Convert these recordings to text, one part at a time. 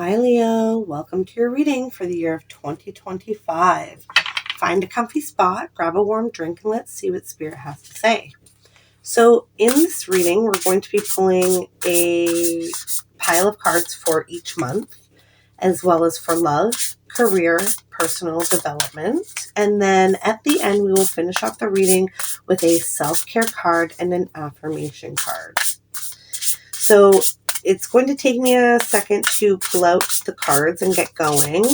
Hi, Leo. Welcome to your reading for the year of 2025. Find a comfy spot, grab a warm drink, and let's see what Spirit has to say. So in this reading, we're going to be pulling a pile of cards for each month, as well as for love, career, personal development. And then at the end, we will finish off the reading with a self-care card and an affirmation card. So it's going to take me a second to pull out the cards and get going.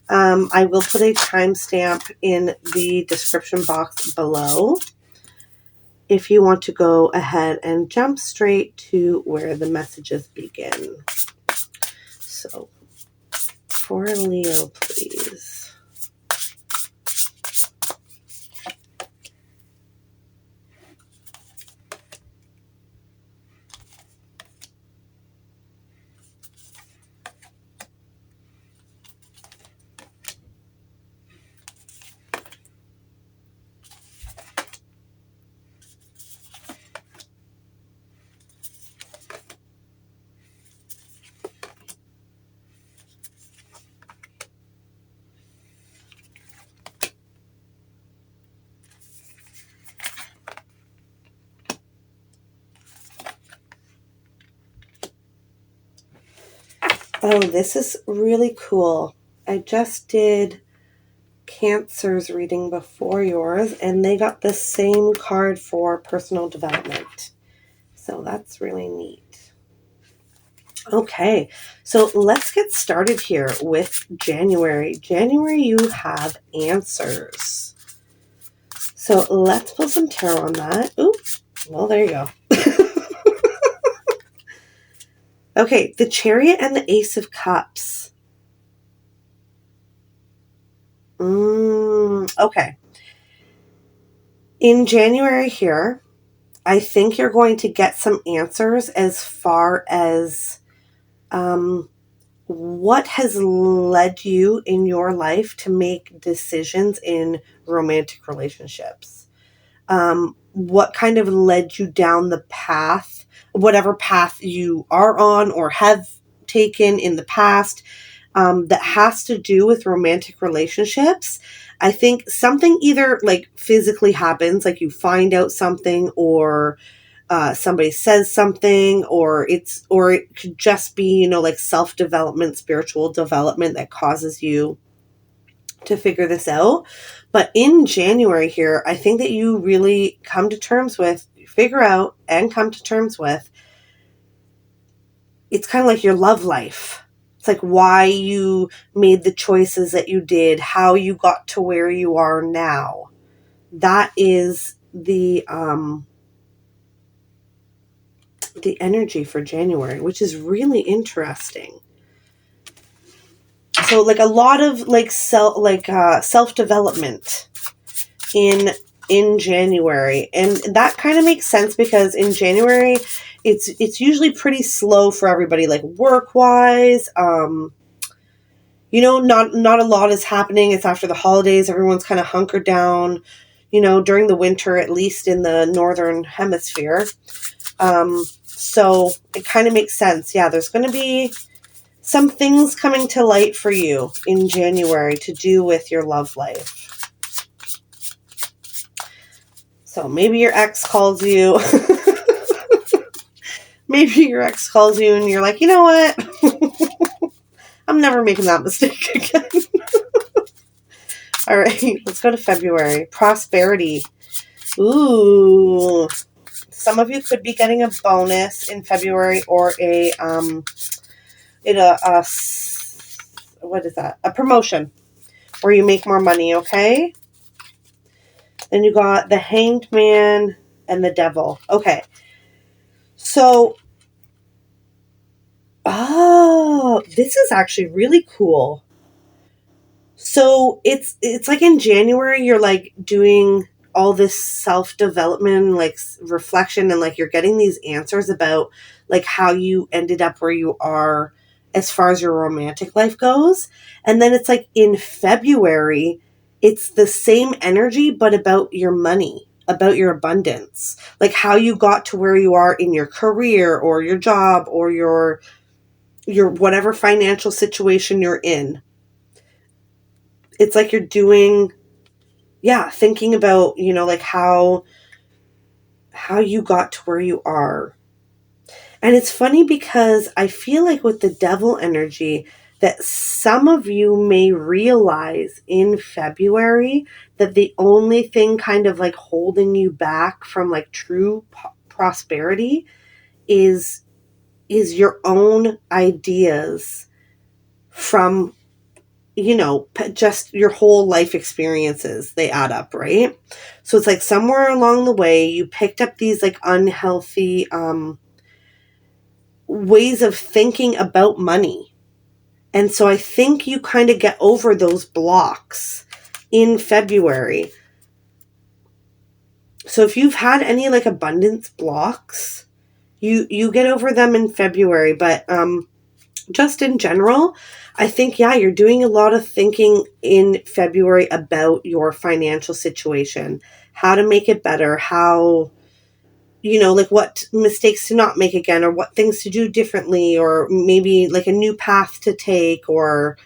I will put a timestamp in the description box below if you want to go ahead and jump straight to where the messages begin. So for Leo, please. Oh, this is really cool. I just did Cancer's reading before yours, and they got the same card for personal development. So that's really neat. Okay, so let's get started here with January. January, you have answers. So let's pull some tarot on that. Ooh, well, there you go. Okay, the Chariot and the Ace of Cups. Okay. In January here, I think you're going to get some answers as far as what has led you in your life to make decisions in romantic relationships. What kind of led you down the path, whatever path you are on or have taken in the past, that has to do with romantic relationships. I think something either like physically happens, like you find out something, or somebody says something, or it could just be, like self-development, spiritual development that causes you to figure this out. But in January here, I think that you really figure out and come to terms with, it's kind of like your love life. It's like why you made the choices that you did, how you got to where you are now. That is the energy for January, which is really interesting. So like a lot of self-development in January. And that kind of makes sense because in January it's usually pretty slow for everybody, like work-wise. Not a lot is happening. It's after the holidays. Everyone's kind of hunkered down, during the winter, at least in the northern hemisphere. So it kind of makes sense. Yeah, there's going to be some things coming to light for you in January to do with your love life. So maybe your ex calls you. Maybe your ex calls you and you're like, you know what? I'm never making that mistake again. All right, let's go to February. Prosperity. Ooh. Some of you could be getting a bonus in February, or a promotion where you make more money, okay? Then you got the Hanged Man and the Devil. Okay. So, this is actually really cool. So it's like in January, you're like doing all this self-development, like reflection, and like you're getting these answers about like how you ended up where you are as far as your romantic life goes. And then it's like in February, it's the same energy, but about your money, about your abundance, like how you got to where you are in your career or your job or your your whatever financial situation you're in. It's like you're doing, thinking about, like how you got to where you are. And it's funny because I feel like with the devil energy that some of you may realize in February that the only thing kind of like holding you back from like true prosperity is your own ideas from just your whole life experiences. They add up, right? So it's like somewhere along the way you picked up these like unhealthy ways of thinking about money. And so I think you kind of get over those blocks in February. So if you've had any like abundance blocks, you get over them in February. But just in general, I think, you're doing a lot of thinking in February about your financial situation, how to make it better, how, like what mistakes to not make again, or what things to do differently, or maybe like a new path to take, or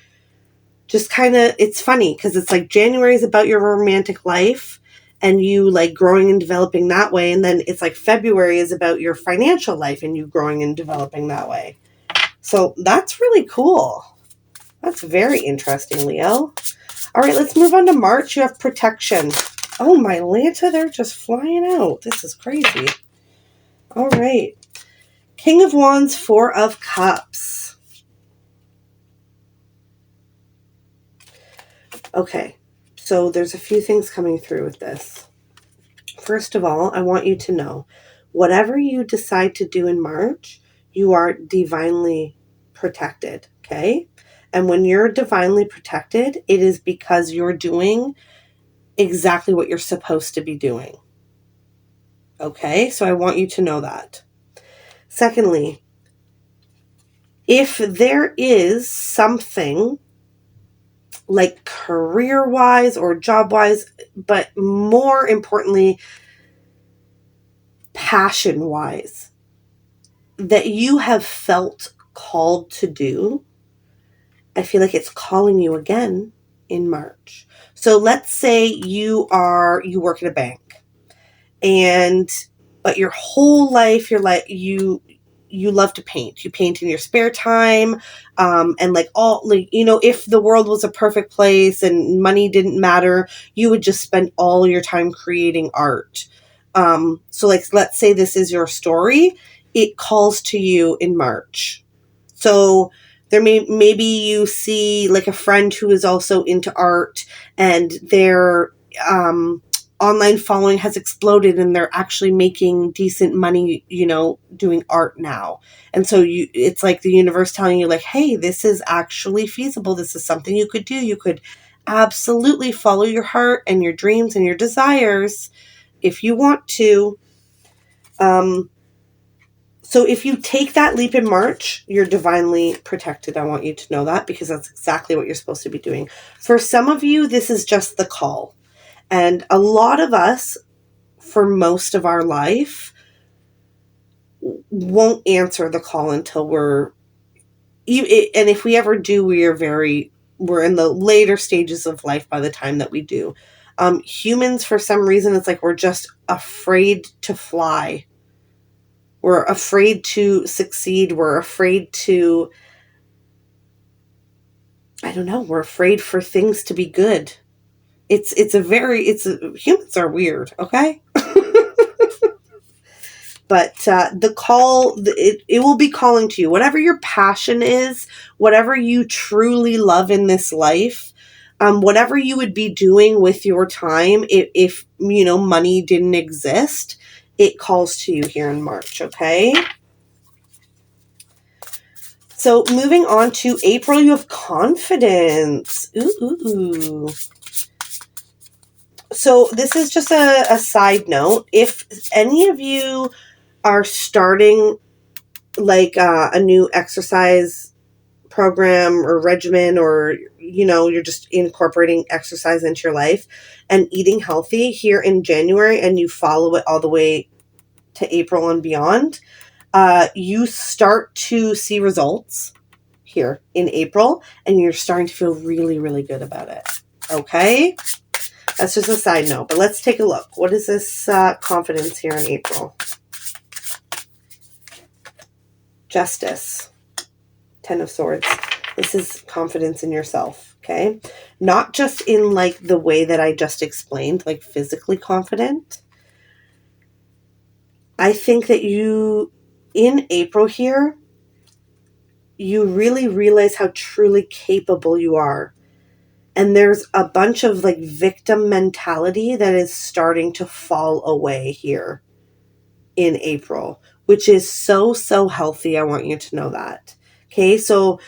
just kind of, it's funny because it's like January is about your romantic life and you like growing and developing that way. And then it's like February is about your financial life and you growing and developing that way. So that's really cool. That's very interesting, Leo. All right, let's move on to March. You have protection. Oh, my Lanta, they're just flying out. This is crazy. All right. King of Wands, Four of Cups. Okay, so there's a few things coming through with this. First of all, I want you to know, whatever you decide to do in March, you are divinely protected, okay? And when you're divinely protected, it is because you're doing exactly what you're supposed to be doing. Okay, so I want you to know that. Secondly, if there is something like career-wise or job-wise, but more importantly, passion-wise, that you have felt called to do, I feel like it's calling you again in March. So let's say you work at a bank, but your whole life you love to paint. You paint in your spare time, and like if the world was a perfect place and money didn't matter, you would just spend all your time creating art. So like, let's say this is your story. It calls to you in March. So maybe you see like a friend who is also into art, and their online following has exploded and they're actually making decent money, doing art now. And so it's like the universe telling you like, hey, this is actually feasible. This is something you could do. You could absolutely follow your heart and your dreams and your desires if you want to. So if you take that leap in March, you're divinely protected. I want you to know that, because that's exactly what you're supposed to be doing. For some of you, this is just the call. And a lot of us, for most of our life, won't answer the call until and if we ever do, we're in the later stages of life by the time that we do. Humans, for some reason, it's like we're just afraid to fly. We're afraid to succeed. We're afraid to, I don't know, we're afraid for things to be good. Humans are weird, okay? But the call, it will be calling to you. Whatever your passion is, whatever you truly love in this life, whatever you would be doing with your time if money didn't exist, it calls to you here in March, okay? So moving on to April, you have confidence. Ooh. So this is just a side note. If any of you are starting like a new exercise program or regimen, or you're just incorporating exercise into your life and eating healthy here in January, and you follow it all the way to April and beyond, you start to see results. here in April, and you're starting to feel really, really good about it. Okay? That's just a side note, but let's take a look. What is this confidence here in April? Justice. Ten of Swords. This is confidence in yourself, okay? Not just in like the way that I just explained, like physically confident. I think that you, in April here, you really realize how truly capable you are. And there's a bunch of like victim mentality that is starting to fall away here in April, which is so, so healthy. I want you to know that. Okay, so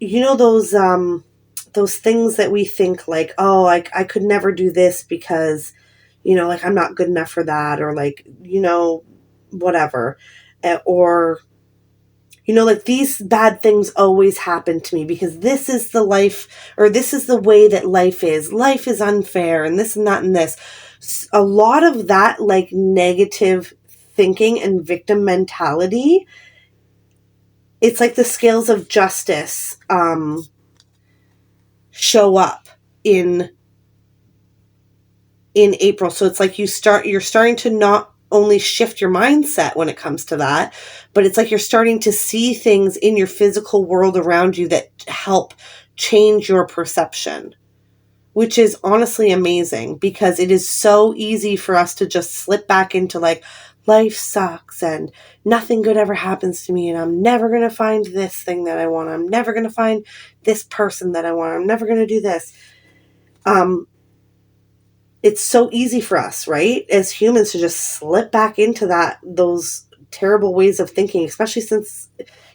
you know those things that we think like, oh, I could never do this because, you know, like I'm not good enough for that, or like, you know, whatever. Or, you know, like these bad things always happen to me because this is the life, or this is the way that life is. Life is unfair and this and that and this. A lot of that like negative thinking and victim mentality, it's like the scales of justice show up in April. So it's like you're starting to not only shift your mindset when it comes to that, but it's like you're starting to see things in your physical world around you that help change your perception, which is honestly amazing because it is so easy for us to just slip back into like, life sucks and nothing good ever happens to me and I'm never going to find this thing that I want. I'm never going to find this person that I want. I'm never going to do this. It's so easy for us, right, as humans to just slip back into those terrible ways of thinking, especially since,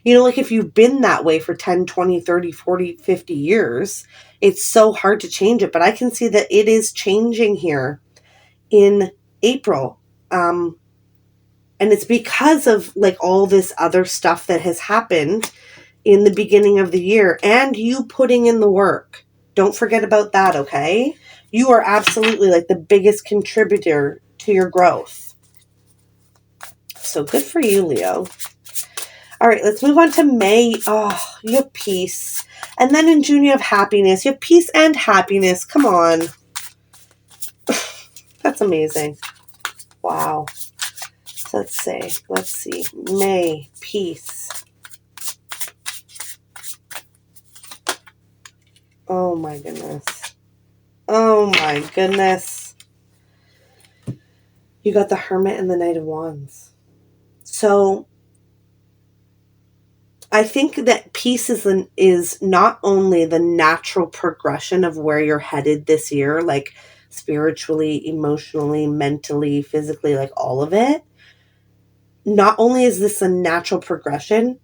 you know, like if you've been that way for 10, 20, 30, 40, 50 years, it's so hard to change it. But I can see that it is changing here in April. And it's because of like all this other stuff that has happened in the beginning of the year and you putting in the work. Don't forget about that, okay? You are absolutely like the biggest contributor to your growth. So good for you, Leo. All right, let's move on to May. Oh, you have peace. And then in June, you have happiness. You have peace and happiness. Come on. That's amazing. Wow. So let's see. May, peace. Oh my goodness. Oh my goodness. You got the Hermit and the Knight of Wands. So I think that peace is not only the natural progression of where you're headed this year, like spiritually, emotionally, mentally, physically, like all of it. Not only is this a natural progression,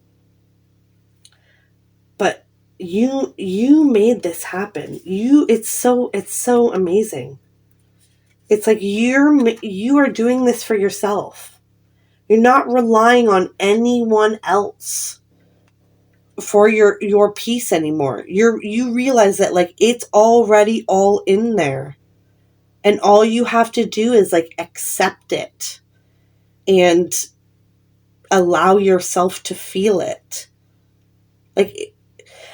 but you made this happen. It's so amazing. It's like you are doing this for yourself. You're not relying on anyone else for your peace anymore. You realize that like it's already all in there. And all you have to do is like accept it and allow yourself to feel it. Like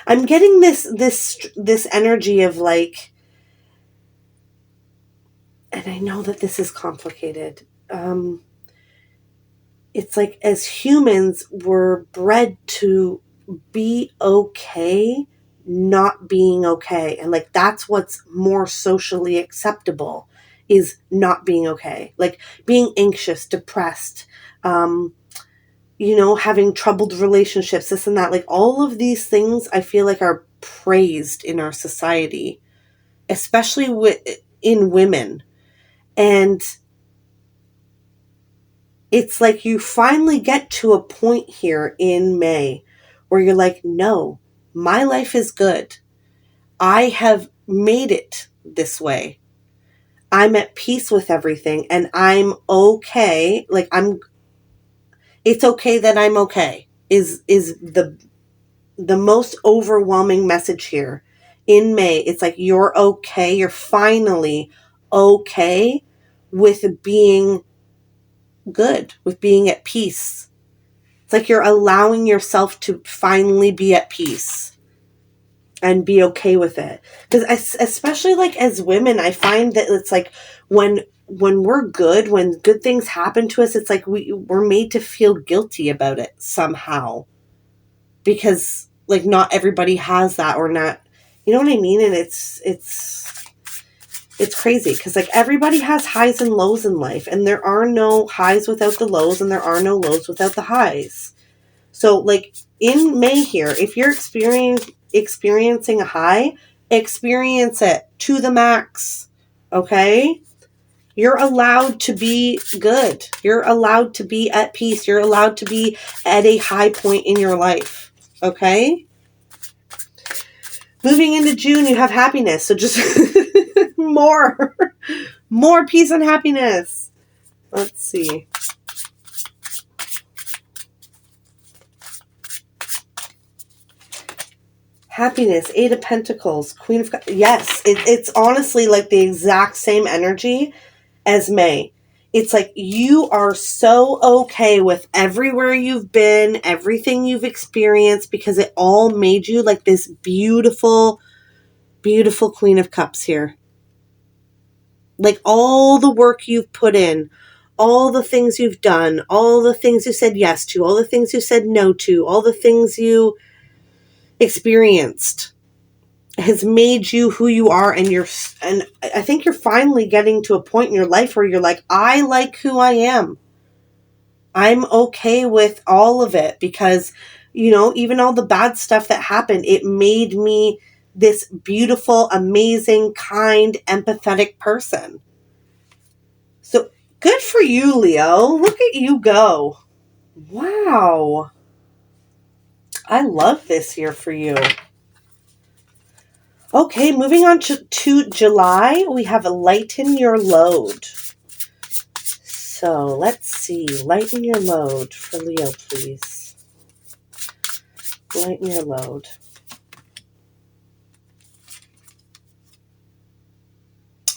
I'm getting this energy of like, and I know that this is complicated. It's like as humans, we're bred to be okay not being okay. And like that's what's more socially acceptable is not being okay. Like being anxious, depressed, you know, having troubled relationships, this and that. Like all of these things I feel like are praised in our society, especially in women. And it's like you finally get to a point here in May where you're like, no, my life is good. I have made it this way. I'm at peace with everything and I'm okay. Like it's okay that I'm okay is the most overwhelming message here in May. It's like, you're okay. You're finally okay with being good, with being at peace. It's like you're allowing yourself to finally be at peace and be okay with it. Because especially like as women, I find that it's like when we're good, when good things happen to us, it's like we're made to feel guilty about it somehow. Because like not everybody has that, or not, you know what I mean? And it's crazy because like everybody has highs and lows in life, and there are no highs without the lows, and there are no lows without the highs. So like in May here, if you're experiencing a high, experience it to the max. Okay? You're allowed to be good. You're allowed to be at peace. You're allowed to be at a high point in your life. Okay? Moving into June, you have happiness. So just more peace and happiness. Let's see. Happiness, Eight of Pentacles, Queen of Cups. Yes, it's honestly like the exact same energy as May. It's like you are so okay with everywhere you've been, everything you've experienced, because it all made you like this beautiful, beautiful Queen of Cups here. Like all the work you've put in, all the things you've done, all the things you said yes to, all the things you said no to, all the things you experienced has made you who you are. And I think you're finally getting to a point in your life where you're like, I like who I am. I'm okay with all of it because, you know, even all the bad stuff that happened, it made me this beautiful, amazing, kind, empathetic person. So good for you, Leo. Look at you go. Wow. I love this here for you. Okay, moving on to July, we have lighten your load. So let's see. Lighten your load for Leo, please. Lighten your load.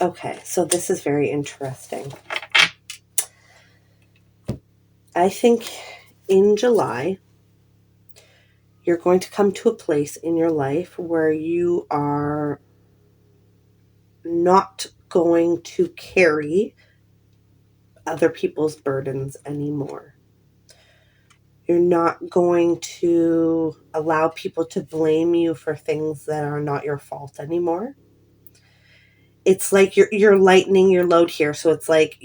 Okay, so this is very interesting. I think in July, you're going to come to a place in your life where you are not going to carry other people's burdens anymore. You're not going to allow people to blame you for things that are not your fault anymore. It's like you're lightening your load here. So it's like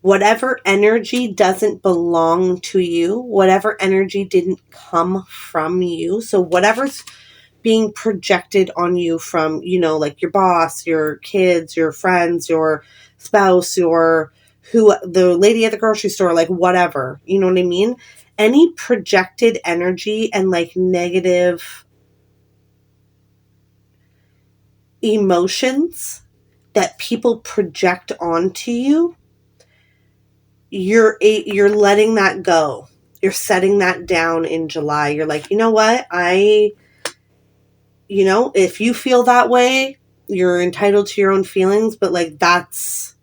whatever energy doesn't belong to you, whatever energy didn't come from you. So whatever's being projected on you from, you know, like your boss, your kids, your friends, your spouse, the lady at the grocery store, like whatever, you know what I mean? Any projected energy and like negative emotions that people project onto you, you're letting that go. You're setting that down in July. You're like, you know what? If you feel that way, you're entitled to your own feelings, but like that's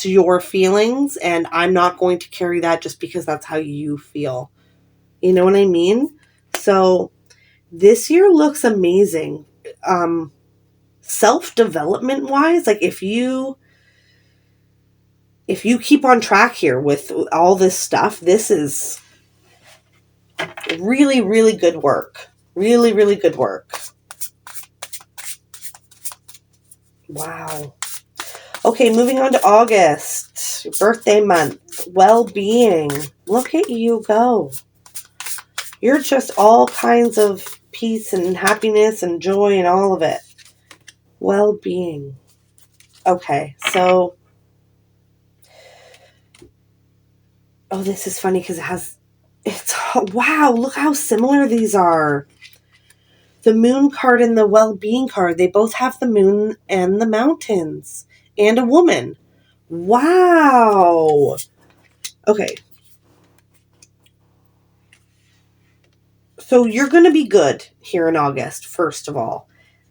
your feelings, and I'm not going to carry that just because that's how you feel. You know what I mean? So this year looks amazing. Self-development wise, like if you keep on track here with all this stuff, this is really, really good work. Really, really good work. Wow. Okay, moving on to August, birthday month, well-being. Look at you go. You're just all kinds of peace and happiness and joy and all of it. Well-being. Okay, so, this is funny because wow, look how similar these are. The moon card and the well-being card, they both have the moon and the mountains and a woman. Wow. Okay. So you're going to be good here in August, first of all.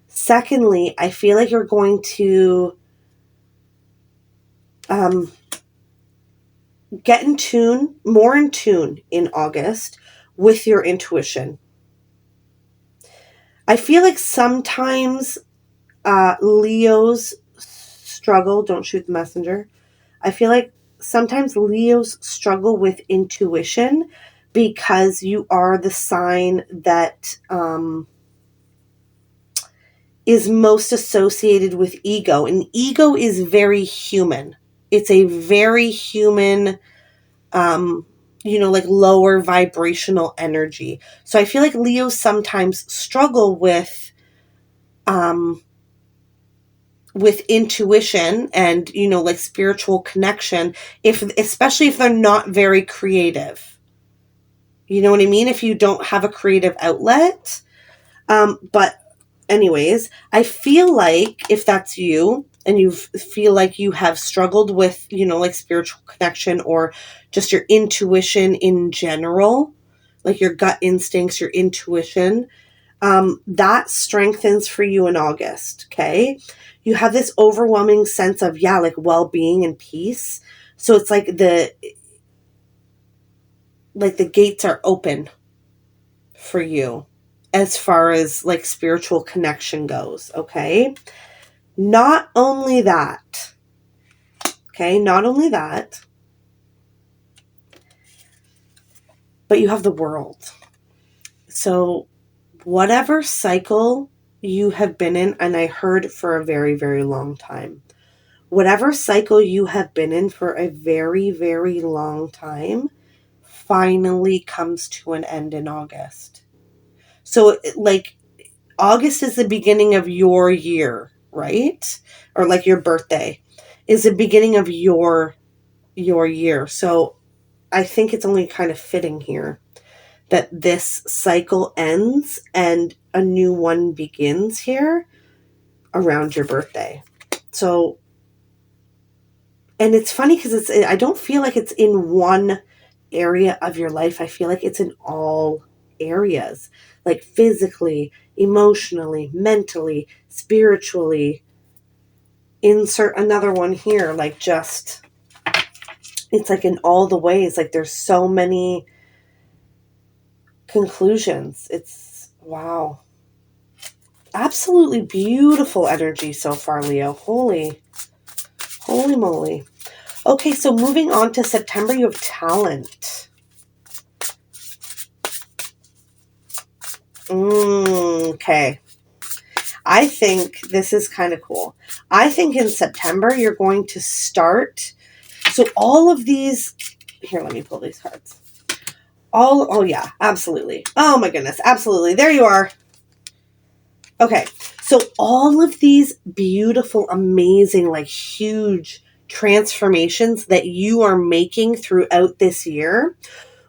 Secondly, I feel like you're going to get in tune, more in tune in August with your intuition. I feel like sometimes Leos struggle, don't shoot the messenger. I feel like sometimes Leos struggle with intuition because you are the sign that is most associated with ego. And ego is very human. It's a very human, like lower vibrational energy. So I feel like Leos sometimes struggle with intuition and, like spiritual connection, especially if they're not very creative. You know what I mean? If you don't have a creative outlet. But anyways, I feel like if that's you and you feel like you have struggled with, like spiritual connection or just your intuition in general, like your gut instincts, your intuition, that strengthens for you in August. Okay. You have this overwhelming sense of, like well-being and peace. So it's like the gates are open for you as far as like spiritual connection goes. Okay. Not only that, but you have the world. So whatever cycle you have been in, and I heard for a very, very long time, whatever cycle you have been in for a very, very long time finally comes to an end in August. So like August is the beginning of your year, right? Or like your birthday is the beginning of your year. So I think it's only kind of fitting here that this cycle ends and a new one begins here around your birthday. So, and it's funny because I don't feel like it's in one area of your life. I feel like it's in all areas, like physically, emotionally, mentally, spiritually. Insert another one here, like just, it's like in all the ways, like there's so many conclusions. It's wow. Absolutely beautiful energy so far, Leo. Holy moly. Okay, so moving on to September, you have talent. Okay. I think this is kind of cool. I think in September, you're going to start. So all of these, here, let me pull these cards. Oh yeah, absolutely. Oh my goodness, absolutely. There you are. Okay, so all of these beautiful, amazing, like huge transformations that you are making throughout this year,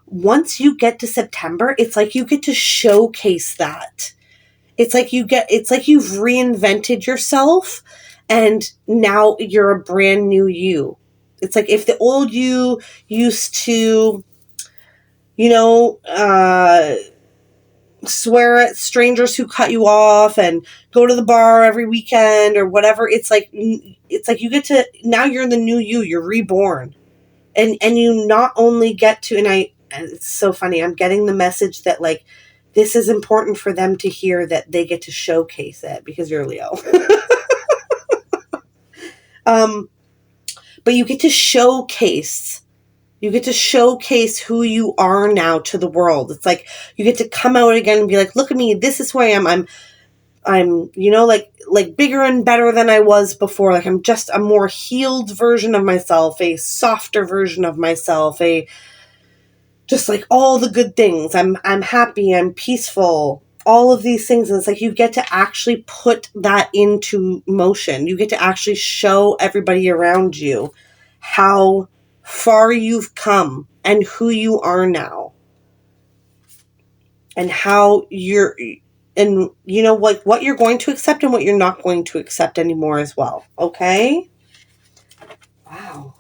once you get to September, it's like you get to showcase that. It's like you've reinvented yourself and now you're a brand new you. It's like if the old you used to, swear at strangers who cut you off and go to the bar every weekend or whatever, it's like you get to, now you're the new you're reborn. And you not only get to, and it's so funny, I'm getting the message that like this is important for them to hear, that they get to showcase it because you're Leo. But you get to showcase who you are now to the world. It's like you get to come out again and be like, look at me, this is who I am. I'm like bigger and better than I was before. Like I'm just a more healed version of myself, a softer version of myself, just like all the good things. I'm happy, I'm peaceful, all of these things. And it's like you get to actually put that into motion. You get to actually show everybody around you how far you've come and who you are now. And how and like what you're going to accept and what you're not going to accept anymore as well. Okay? Wow.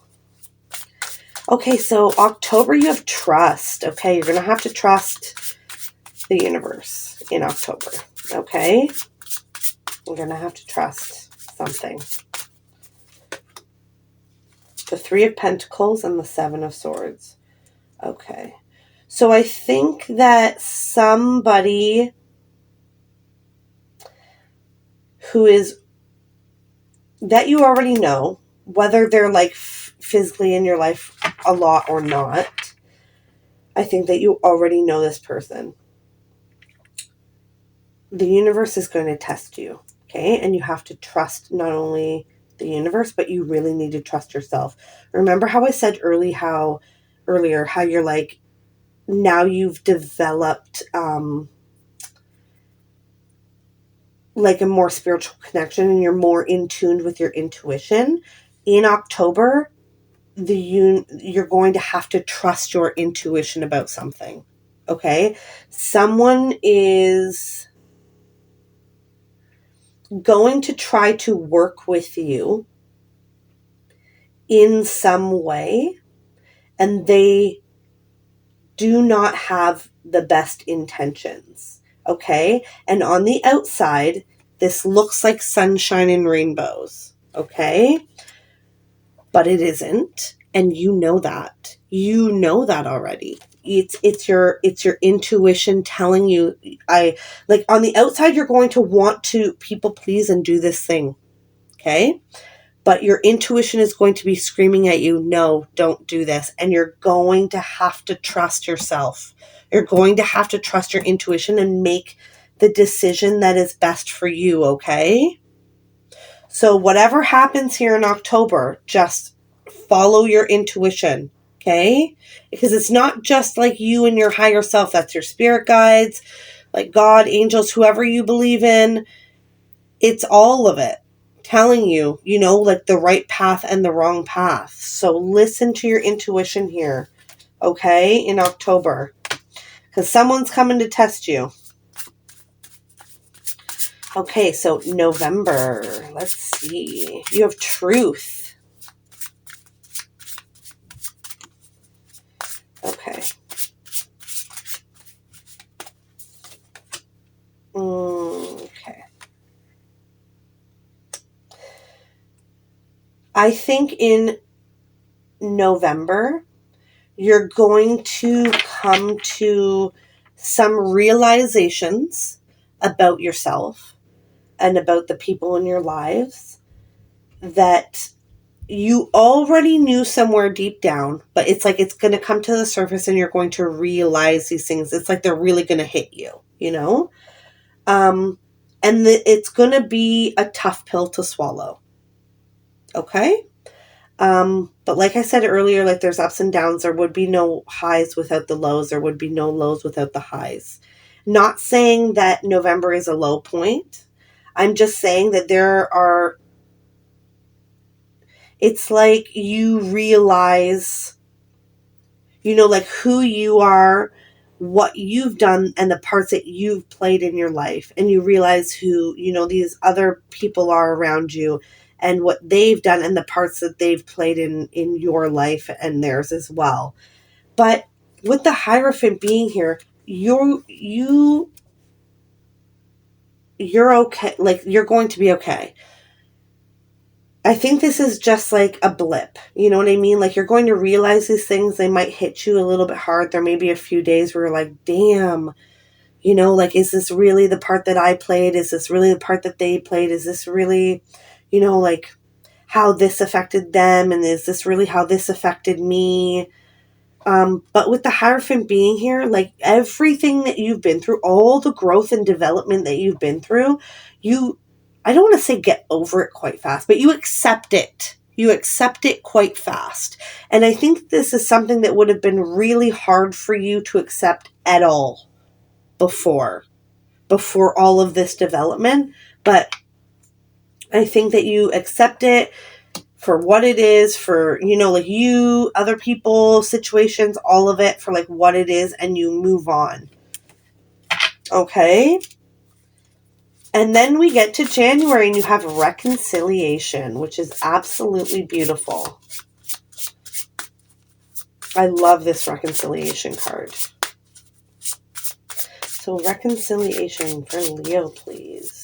Okay, so October, you have trust. Okay, you're going to have to trust the universe in October. Okay? You're going to have to trust something. The Three of Pentacles and the Seven of Swords. Okay. So I think that somebody who is, that you already know, whether they're like physically in your life a lot or not, I think that you already know this person. The universe is going to test you, okay? And you have to trust not only the universe, but you really need to trust yourself. Remember how I said earlier how you're like, now you've developed like a more spiritual connection and you're more in tune with your intuition. In October, you're going to have to trust your intuition about something. Okay? Someone is going to try to work with you in some way, and they do not have the best intentions. Okay? And on the outside, this looks like sunshine and rainbows. Okay? But it isn't. And you know that. You know that already. It's your intuition telling you. Like on the outside, you're going to want to people please and do this thing. Okay? But your intuition is going to be screaming at you, no, don't do this. And you're going to have to trust yourself. You're going to have to trust your intuition and make the decision that is best for you, okay? So whatever happens here in October, just follow your intuition, okay? Because it's not just like you and your higher self. That's your spirit guides, like God, angels, whoever you believe in. It's all of it telling you, like the right path and the wrong path. So listen to your intuition here, okay, in October. Because someone's coming to test you. Okay, so November. Let's see. You have Truth. Okay. Okay. I think in November, you're going to come to some realizations about yourself and about the people in your lives that you already knew somewhere deep down, but it's like it's going to come to the surface and you're going to realize these things. It's like they're really going to hit you, and it's going to be a tough pill to swallow. Okay? But like I said earlier, like there's ups and downs. There would be no highs without the lows. There would be no lows without the highs. Not saying that November is a low point. I'm just saying that it's like you realize, like who you are, what you've done, and the parts that you've played in your life. And you realize who, these other people are around you and what they've done and the parts that they've played in your life and theirs as well. But with the Hierophant being here, you're okay. Like, you're going to be okay. I think this is just like a blip. You know what I mean? Like, you're going to realize these things. They might hit you a little bit hard. There may be a few days where you're like, damn, like, is this really the part that I played? Is this really the part that they played? Is this really, like how this affected them? And is this really how this affected me? But with the Hierophant being here, like everything that you've been through, all the growth and development that you've been through, I don't want to say get over it quite fast, but you accept it. You accept it quite fast. And I think this is something that would have been really hard for you to accept at all before all of this development. But I think that you accept it for what it is, for, like you, other people, situations, all of it for like what it is, and you move on. Okay? And then we get to January and you have Reconciliation, which is absolutely beautiful. I love this Reconciliation card. So Reconciliation for Leo, please.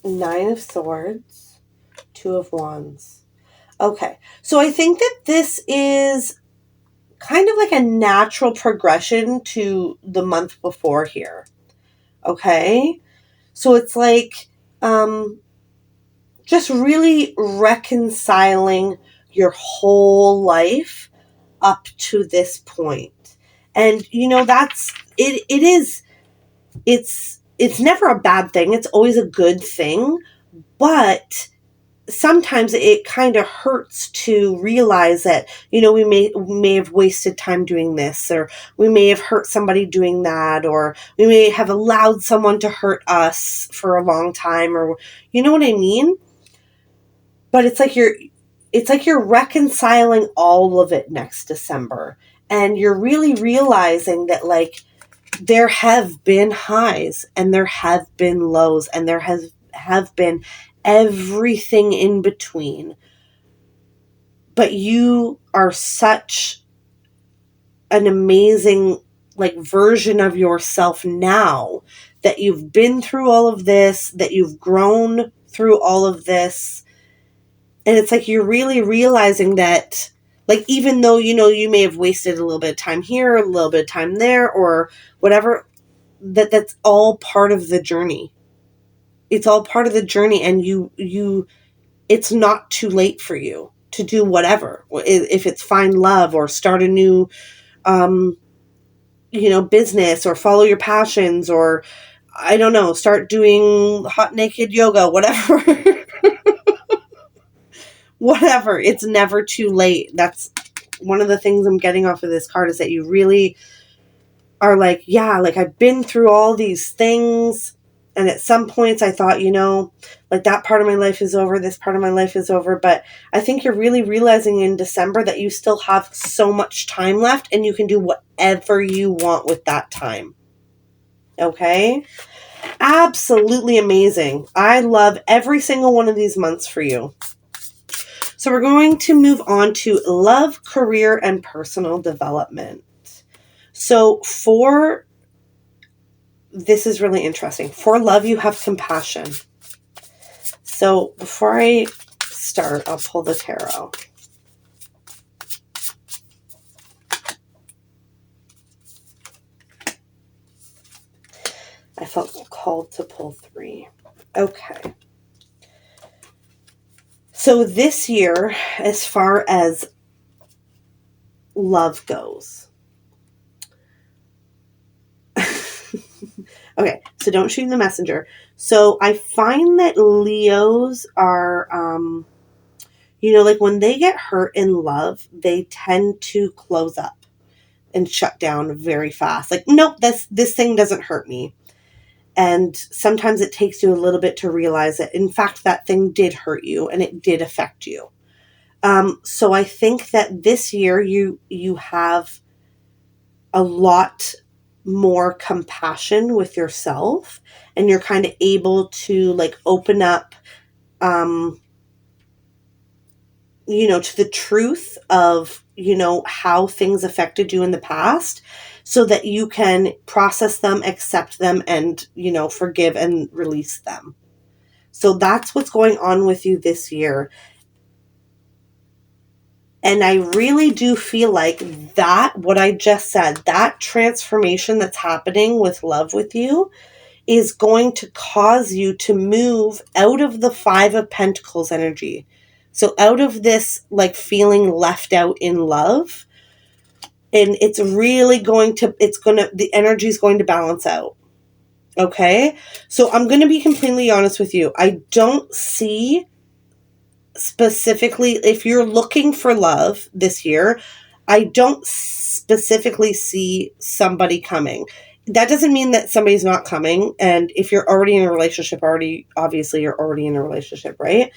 Nine of Swords, Two of Wands. Okay. So I think that this is kind of like a natural progression to the month before here. Okay. So it's like, just really reconciling your whole life up to this point. And, that's, it's never a bad thing. It's always a good thing. But sometimes it kind of hurts to realize that, we may have wasted time doing this, or we may have hurt somebody doing that, or we may have allowed someone to hurt us for a long time, or you know what I mean? But it's like you're reconciling all of it next December, and you're really realizing that, like, there have been highs and there have been lows and there have been everything in between. But you are such an amazing, like, version of yourself now, that you've been through all of this, that you've grown through all of this. And it's like you're really realizing that, like, even though, you may have wasted a little bit of time here, a little bit of time there, or whatever, that's all part of the journey. It's all part of the journey, and it's not too late for you to do whatever. If it's find love, or start a new, business, or follow your passions, or I don't know, start doing hot naked yoga, whatever. Whatever. It's never too late. That's one of the things I'm getting off of this card, is that you really are like, yeah, like, I've been through all these things. And at some points I thought, like, that part of my life is over, this part of my life is over. But I think you're really realizing in December that you still have so much time left, and you can do whatever you want with that time. Okay? Absolutely amazing. I love every single one of these months for you. So we're going to move on to love, career, and personal development. So this is really interesting. For love, you have compassion. So before I start, I'll pull the tarot. I felt called to pull 3. Okay. So this year, as far as love goes, okay, so don't shoot the messenger. So I find that Leos are, like, when they get hurt in love, they tend to close up and shut down very fast. Like, nope, this thing doesn't hurt me. And sometimes it takes you a little bit to realize that, in fact, that thing did hurt you and it did affect you. So I think that this year you have a lot more compassion with yourself, and you're kind of able to, like, open up, to the truth of, how things affected you in the past, so that you can process them, accept them, and, forgive and release them. So that's what's going on with you this year. And I really do feel like that, what I just said, that transformation that's happening with love with you, is going to cause you to move out of the 5 of Pentacles energy. So out of this, like, feeling left out in love. And it's really the energy is going to balance out. Okay? So I'm going to be completely honest with you. I don't see specifically, if you're looking for love this year, I don't specifically see somebody coming. That doesn't mean that somebody's not coming. And if you're already in a relationship, obviously you're already in a relationship, right?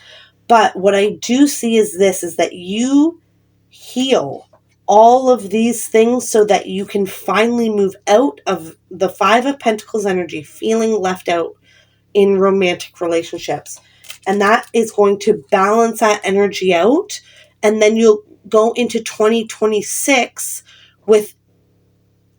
But what I do see is that you heal all of these things so that you can finally move out of the 5 of Pentacles energy, feeling left out in romantic relationships. And that is going to balance that energy out. And then you'll go into 2026 with,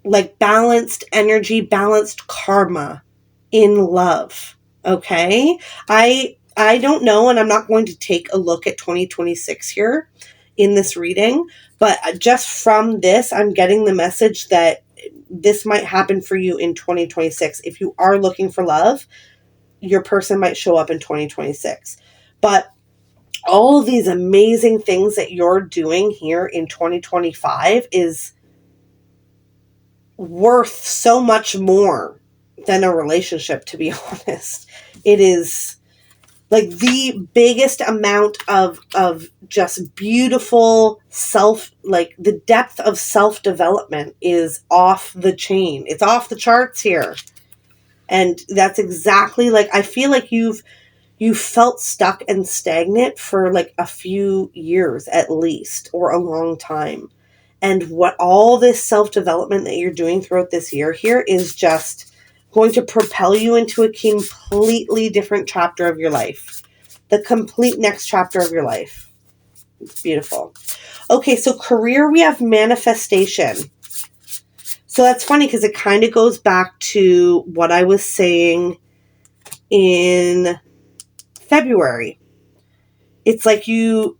like, balanced energy, balanced karma in love. Okay? I I don't know, and I'm not going to take a look at 2026 here in this reading, but just from this, I'm getting the message that this might happen for you in 2026. If you are looking for love, your person might show up in 2026. But all of these amazing things that you're doing here in 2025 is worth so much more than a relationship, to be honest. It is like the biggest amount of just beautiful like the depth of self-development is off the chain. It's off the charts here. And that's exactly like, I feel like you felt stuck and stagnant for like a few years at least, or a long time. And what all this self-development that you're doing throughout this year here is just going to propel you into a completely different chapter of your life. The complete next chapter of your life. It's beautiful. Okay, so career, we have manifestation. So that's funny because it kind of goes back to what I was saying in February. It's like you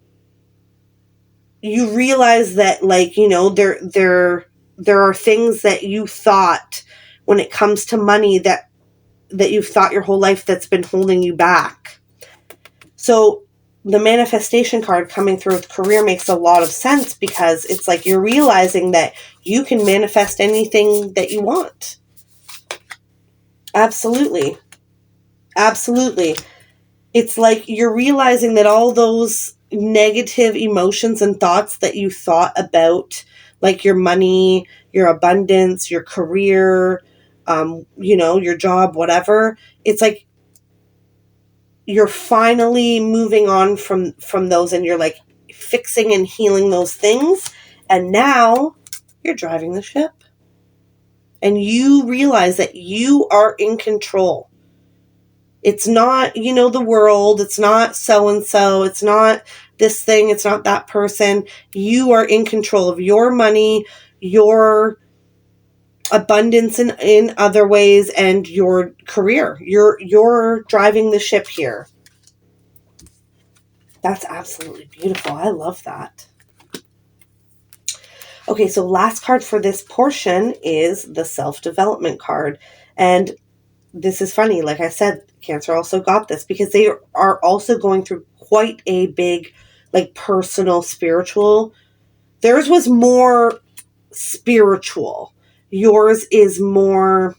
realize that, like, you know, there are things that you thought when it comes to money that you've thought your whole life that's been holding you back. So the manifestation card coming through with career makes a lot of sense, because it's like you're realizing that you can manifest anything that you want. Absolutely. Absolutely. It's like you're realizing that all those negative emotions and thoughts that you thought about, like your money, your abundance, your career, you know, your job, whatever, it's like you're finally moving on from those, and you're like fixing and healing those things. And now you're driving the ship. And you realize that you are in control. It's not, you know, the world. It's not so-and-so. It's not this thing. It's not that person. You are in control of your money, your abundance in other ways, and your career. You're driving the ship here. That's absolutely beautiful. I love that. Okay, so last card for this portion is the self-development card. And this is funny. Like I said, Cancer also got this because they are also going through quite a big, like, personal, spiritual. Theirs was more spiritual. Yours is more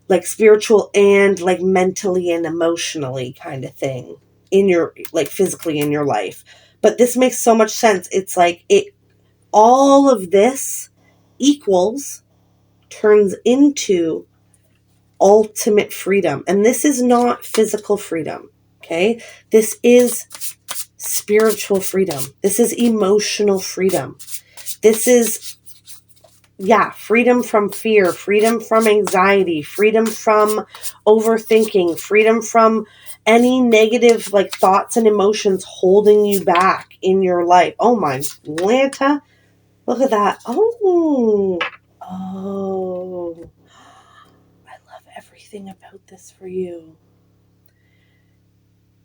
like spiritual and like mentally and emotionally kind of thing in your, like, physically in your life. But this makes so much sense. It's like all of this turns into ultimate freedom. And this is not physical freedom, okay? This is spiritual freedom. This is emotional freedom. This is, freedom from fear, freedom from anxiety, freedom from overthinking, freedom from any negative, like, thoughts and emotions holding you back in your life. Oh my Lanta. Look at that. Oh. I love everything about this for you.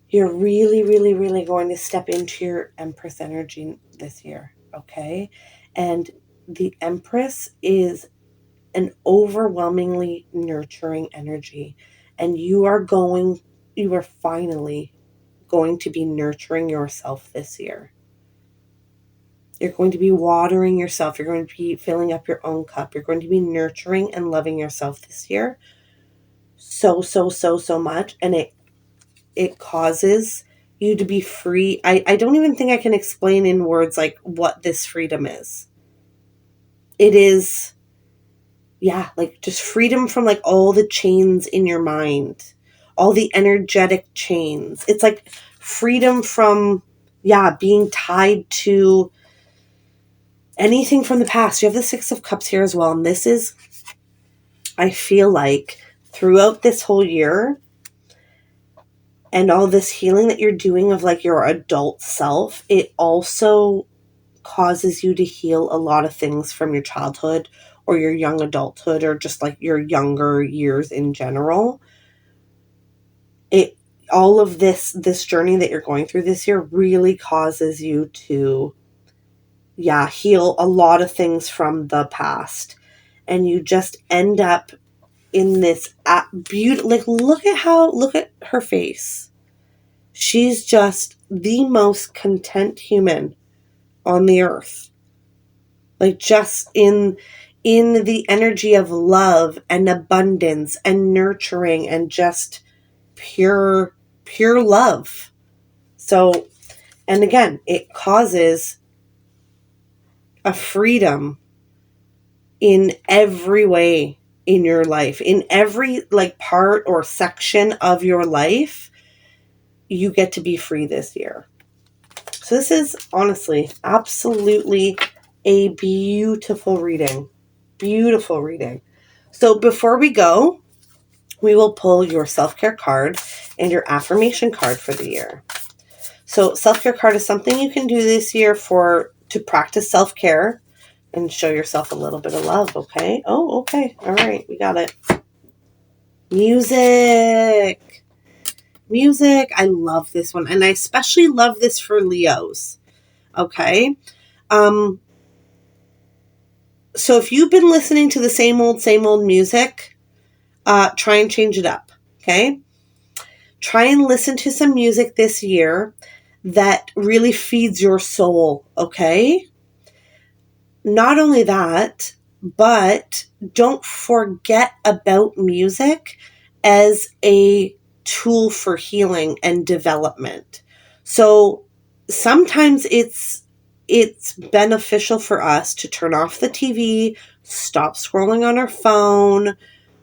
You're really, really, really going to step into your Empress energy this year, okay? And the Empress is an overwhelmingly nurturing energy. And you are finally going to be nurturing yourself this year. You're going to be watering yourself. You're going to be filling up your own cup. You're going to be nurturing and loving yourself this year so much. And it causes you to be free. I don't even think I can explain in words like what this freedom is. It is, like, just freedom from, like, all the chains in your mind, all the energetic chains. It's like freedom from, being tied to anything from the past. You have the Six of Cups here as well. And this is, I feel like, throughout this whole year, and all this healing that you're doing of, like, your adult self, it also causes you to heal a lot of things from your childhood or your young adulthood, or just like your younger years in general. all of this journey that you're going through this year really causes you to, heal a lot of things from the past. And you just end up in this beautiful, like, look at her face. She's just the most content human on the earth. Like, just in the energy of love and abundance and nurturing and just pure love. So, and again, it causes a freedom in every way in your life, in every like part or section of your life. You get to be free this year. So this is honestly absolutely a beautiful reading. Beautiful reading. So before we go, we will pull your self-care card and your affirmation card for the year. So self-care card is something you can do this year to practice self-care and show yourself a little bit of love, okay? Oh, okay. All right, we got it. Music. I love this one. And I especially love this for Leos, okay? So if you've been listening to the same old music, try and change it up, okay? Try and listen to some music this year that really feeds your soul, okay? Not only that, but don't forget about music as a tool for healing and development. So sometimes it's beneficial for us to turn off the TV, stop scrolling on our phone,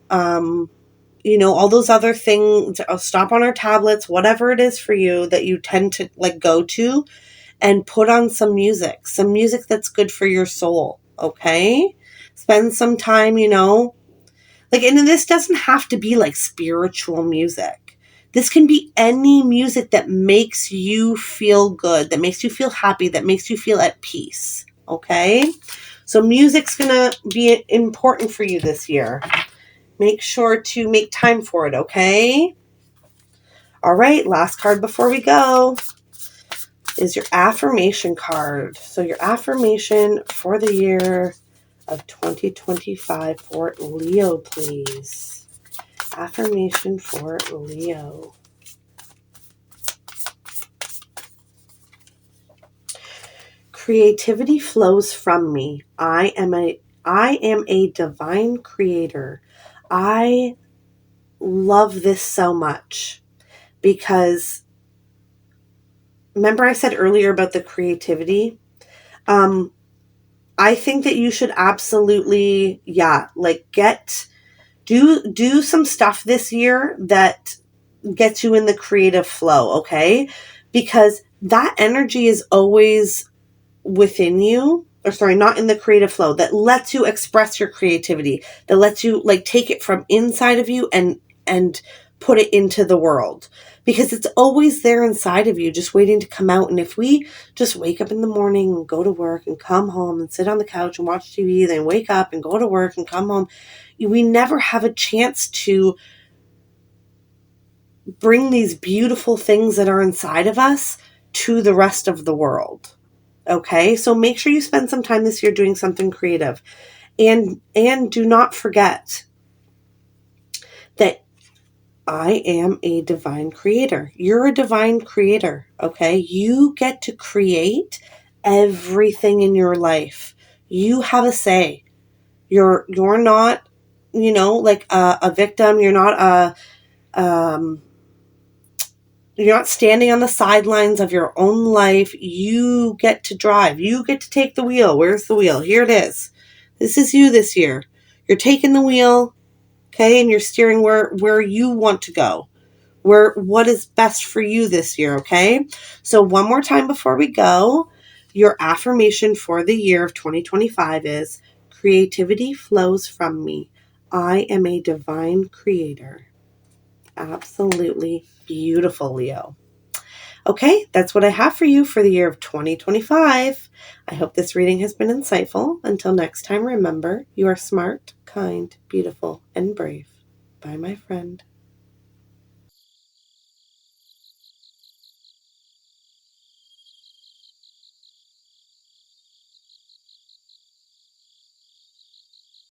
all those other things, stop on our tablets, whatever it is for you that you tend to like go to, and put on some music that's good for your soul, okay? Spend some time, and this doesn't have to be like spiritual music. This can be any music that makes you feel good, that makes you feel happy, that makes you feel at peace, okay? So music's gonna be important for you this year. Make sure to make time for it, okay? All right, last card before we go is your affirmation card. So your affirmation for the year of 2025 for Leo, please. Affirmation for Leo. Creativity flows from me. I am a divine creator. I love this so much because remember I said earlier about the creativity? I think that you should absolutely, do some stuff this year that gets you in the creative flow, okay? Because that energy is always within you, not in the creative flow, that lets you express your creativity, that lets you like take it from inside of you and put it into the world, because it's always there inside of you just waiting to come out. And if we just wake up in the morning and go to work and come home and sit on the couch and watch TV, then wake up and go to work and come home, we never have a chance to bring these beautiful things that are inside of us to the rest of the world. Okay, so make sure you spend some time this year doing something creative. And do not forget that I am a divine creator. You're a divine creator, okay? You get to create everything in your life. You have a say. You're not, like a victim. You're not you're not standing on the sidelines of your own life. You get to drive. You get to take the wheel. Where's the wheel? Here it is. This is you this year. You're taking the wheel, okay, and you're steering where you want to go. What is best for you this year, okay? So one more time before we go, your affirmation for the year of 2025 is creativity flows from me. I am a divine creator. Absolutely beautiful, Leo. Okay, that's what I have for you for the year of 2025. I hope this reading has been insightful. Until next time, remember, you are smart, kind, beautiful, and brave. Bye, my friend.